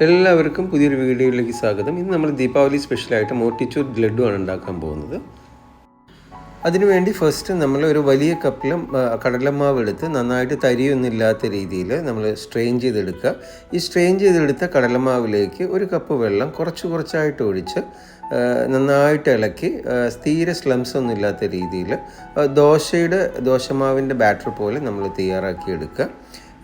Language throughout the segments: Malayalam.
എല്ലാവർക്കും പുതിയൊരു വീഡിയോയിലേക്ക് സ്വാഗതം. ഇന്ന് നമ്മൾ ദീപാവലി സ്പെഷ്യലായിട്ട് മോട്ടിച്ചൂർ ലഡു ആണ് ഉണ്ടാക്കാൻ പോകുന്നത്. അതിനുവേണ്ടി ഫസ്റ്റ് നമ്മൾ ഒരു വലിയ കപ്പിൽ കടലമാവ് എടുത്ത് നന്നായിട്ട് തരിയൊന്നും ഇല്ലാത്ത രീതിയിൽ നമ്മൾ സ്ട്രെയിൻ ചെയ്തെടുക്കുക. ഈ സ്ട്രെയിൻ ചെയ്തെടുത്ത കടലമാവിലേക്ക് ഒരു കപ്പ് വെള്ളം കുറച്ചായിട്ട് ഒഴിച്ച് നന്നായിട്ട് ഇളക്കി തീരെ സ്ലംസ് ഒന്നും ഇല്ലാത്ത രീതിയിൽ ദോശമാവിൻ്റെ ബാറ്റർ പോലെ നമ്മൾ തയ്യാറാക്കി എടുക്കുക.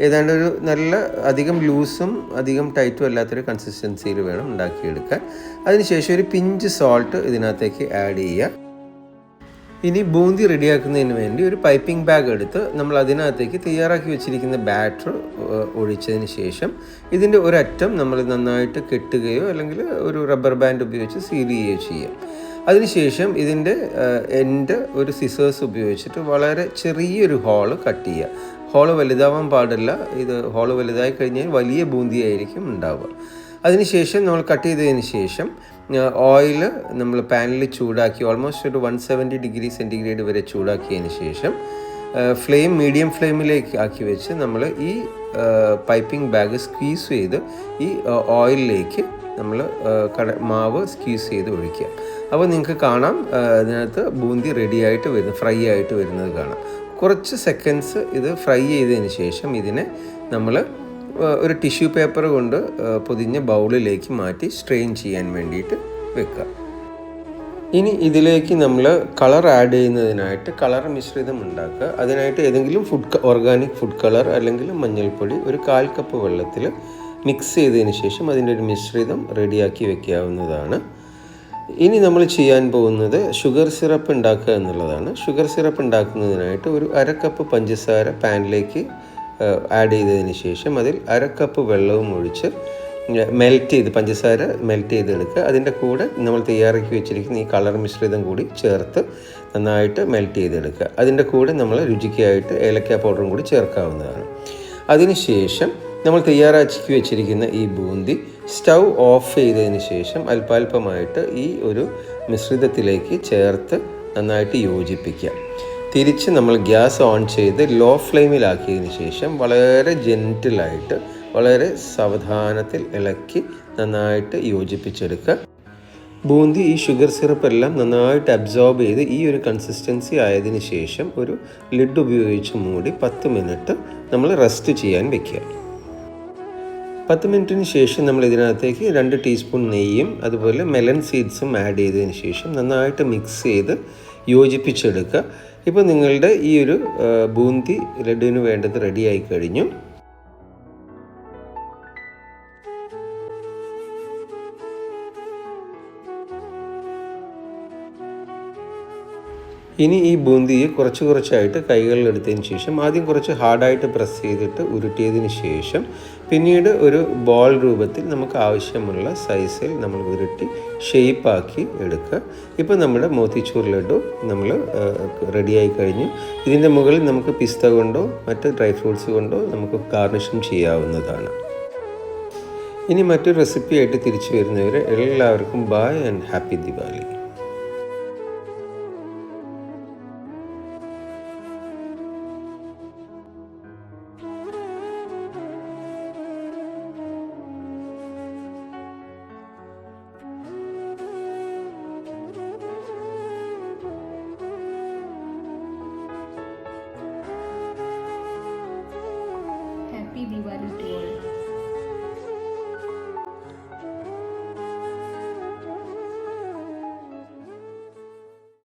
ഏതാണ്ട് ഒരു നല്ല അധികം ലൂസും അധികം ടൈറ്റും അല്ലാത്തൊരു കൺസിസ്റ്റൻസിയിൽ വേണം ഉണ്ടാക്കിയെടുക്കാൻ. അതിനുശേഷം ഒരു പിഞ്ച് സോൾട്ട് ഇതിനകത്തേക്ക് ആഡ് ചെയ്യുക. ഇനി ബൂന്തി റെഡിയാക്കുന്നതിന് വേണ്ടി ഒരു പൈപ്പിംഗ് ബാഗ് എടുത്ത് നമ്മൾ അതിനകത്തേക്ക് തയ്യാറാക്കി വെച്ചിരിക്കുന്ന ബാറ്റർ ഒഴിച്ചതിന് ശേഷം ഇതിൻ്റെ ഒരറ്റം നമ്മൾ നന്നായിട്ട് കെട്ടുകയോ അല്ലെങ്കിൽ ഒരു റബ്ബർ ബാൻഡ് ഉപയോഗിച്ച് സീൽ ചെയ്യുകയോ ചെയ്യാം. അതിനുശേഷം ഇതിൻ്റെ എൻഡ് ഒരു സിസേഴ്സ് ഉപയോഗിച്ചിട്ട് വളരെ ചെറിയൊരു ഹോള് കട്ട് ചെയ്യുക. ഹോള് വലുതാവാൻ പാടില്ല. ഇത് ഹോള് വലുതായി കഴിഞ്ഞാൽ വലിയ ബൂന്തിയായിരിക്കും ഉണ്ടാവുക. അതിനുശേഷം നമ്മൾ കട്ട് ചെയ്തതിന് ശേഷം ഓയിൽ നമ്മൾ പാനിൽ ചൂടാക്കി ഓൾമോസ്റ്റ് ഒരു 170 ഡിഗ്രി സെൻറ്റിഗ്രേഡ് വരെ ചൂടാക്കിയതിന് ശേഷം മീഡിയം ഫ്ലെയിമിലേക്ക് ആക്കി വെച്ച് നമ്മൾ ഈ പൈപ്പിംഗ് ബാഗ് സ്ക്വീസ് ചെയ്ത് ഈ ഓയിലിലേക്ക് നമ്മൾ മാവ് സ്ക്വീസ് ചെയ്ത് ഒഴിക്കുക. അപ്പോൾ നിങ്ങൾക്ക് കാണാം ഇതിനകത്ത് ബൂന്തി റെഡിയായിട്ട് ഫ്രൈ ആയിട്ട് വരുന്നത് കാണാം. കുറച്ച് സെക്കൻഡ്സ് ഇത് ഫ്രൈ ചെയ്തതിന് ശേഷം ഇതിനെ നമ്മൾ ഒരു ടിഷ്യൂ പേപ്പർ കൊണ്ട് പൊതിഞ്ഞ ബൗളിലേക്ക് മാറ്റി സ്ട്രെയിൻ ചെയ്യാൻ വേണ്ടിയിട്ട് വെക്കുക. ഇനി ഇതിലേക്ക് നമ്മൾ കളർ ആഡ് ചെയ്യുന്നതിനായിട്ട് കളർ മിശ്രിതം ഉണ്ടാക്കുക. അതിനായിട്ട് ഏതെങ്കിലും ഓർഗാനിക് ഫുഡ് കളർ അല്ലെങ്കിൽ മഞ്ഞൾപ്പൊടി ഒരു 1/4 കപ്പ് വെള്ളത്തിൽ മിക്സ് ചെയ്തതിന് ശേഷം അതിൻ്റെ ഒരു മിശ്രിതം റെഡിയാക്കി വെക്കാവുന്നതാണ്. ഇനി നമ്മൾ ചെയ്യാൻ പോകുന്നത് ഷുഗർ സിറപ്പ് ഉണ്ടാക്കുക എന്നുള്ളതാണ്. ഷുഗർ സിറപ്പ് ഉണ്ടാക്കുന്നതിനായിട്ട് ഒരു 1/2 കപ്പ് പഞ്ചസാര പാനിലേക്ക് ആഡ് ചെയ്തതിന് ശേഷം അതിൽ 1/2 കപ്പ് വെള്ളവും ഒഴിച്ച് പഞ്ചസാര മെൽറ്റ് ചെയ്തെടുക്കുക. അതിൻ്റെ കൂടെ നമ്മൾ തയ്യാറാക്കി വെച്ചിരിക്കുന്ന ഈ കളർ മിശ്രിതം കൂടി ചേർത്ത് നന്നായിട്ട് മെൽറ്റ് ചെയ്തെടുക്കുക. അതിൻ്റെ കൂടെ നമ്മൾ രുചിക്കായിട്ട് ഏലക്ക പൗഡറും കൂടി ചേർക്കാവുന്നതാണ്. അതിനുശേഷം നമ്മൾ തയ്യാറാക്കി വെച്ചിരിക്കുന്ന ഈ ബൂന്തി സ്റ്റൗ ഓഫ് ചെയ്തതിന് ശേഷം അല്പാൽപമായിട്ട് ഈ ഒരു മിശ്രിതത്തിലേക്ക് ചേർത്ത് നന്നായിട്ട് യോജിപ്പിക്കുക. തിരിച്ച് നമ്മൾ ഗ്യാസ് ഓൺ ചെയ്ത് ലോ ഫ്ലെയിമിലാക്കിയതിന് ശേഷം വളരെ ജെൻറ്റിലായിട്ട് വളരെ സാവധാനത്തിൽ ഇളക്കി നന്നായിട്ട് യോജിപ്പിച്ചെടുക്കുക. ബൂന്തി ഈ ഷുഗർ സിറപ്പ് എല്ലാം നന്നായിട്ട് അബ്സോർബ് ചെയ്ത് ഈ ഒരു കൺസിസ്റ്റൻസി ആയതിനു ശേഷം ഒരു ലിഡ് ഉപയോഗിച്ച് മൂടി 10 മിനിറ്റ് നമ്മൾ റെസ്റ്റ് ചെയ്യാൻ വെക്കുക. 10 മിനിറ്റിന് ശേഷം നമ്മൾ ഇതിനകത്തേക്ക് 2 ടീസ്പൂൺ നെയ്യും അതുപോലെ മെലൺ സീഡ്സും ആഡ് ചെയ്തതിന് ശേഷം നന്നായിട്ട് മിക്സ് ചെയ്ത് യോജിപ്പിച്ചെടുക്കുക. ഇപ്പോൾ നിങ്ങളുടെ ഈ ഒരു ബൂന്തി ലഡുവിന് വേണ്ടത് റെഡിയായി കഴിഞ്ഞു. ഇനി ഈ ബൂന്തിയെ കുറച്ചായിട്ട് കൈകളിലെടുത്തതിന് ശേഷം ആദ്യം കുറച്ച് ഹാർഡായിട്ട് പ്രസ് ചെയ്തിട്ട് ഉരുട്ടിയതിന് ശേഷം പിന്നീട് ഒരു ബോൾ രൂപത്തിൽ നമുക്ക് ആവശ്യമുള്ള സൈസിൽ നമ്മൾ ഉരുട്ടി ഷേപ്പാക്കി എടുക്കുക. ഇപ്പോൾ നമ്മുടെ മോത്തിച്ചൂർ ലഡു നമ്മൾ റെഡിയായി കഴിഞ്ഞു. ഇതിൻ്റെ മുകളിൽ നമുക്ക് പിസ്ത കൊണ്ടോ മറ്റ് ഡ്രൈ ഫ്രൂട്ട്സ് കൊണ്ടോ നമുക്ക് ഗാർണിഷും ചെയ്യാവുന്നതാണ്. ഇനി മറ്റൊരു റെസിപ്പിയായിട്ട് തിരിച്ചു വരുന്നവരെ എല്ലാവർക്കും bye and happy Diwali. Happy Diwali to all.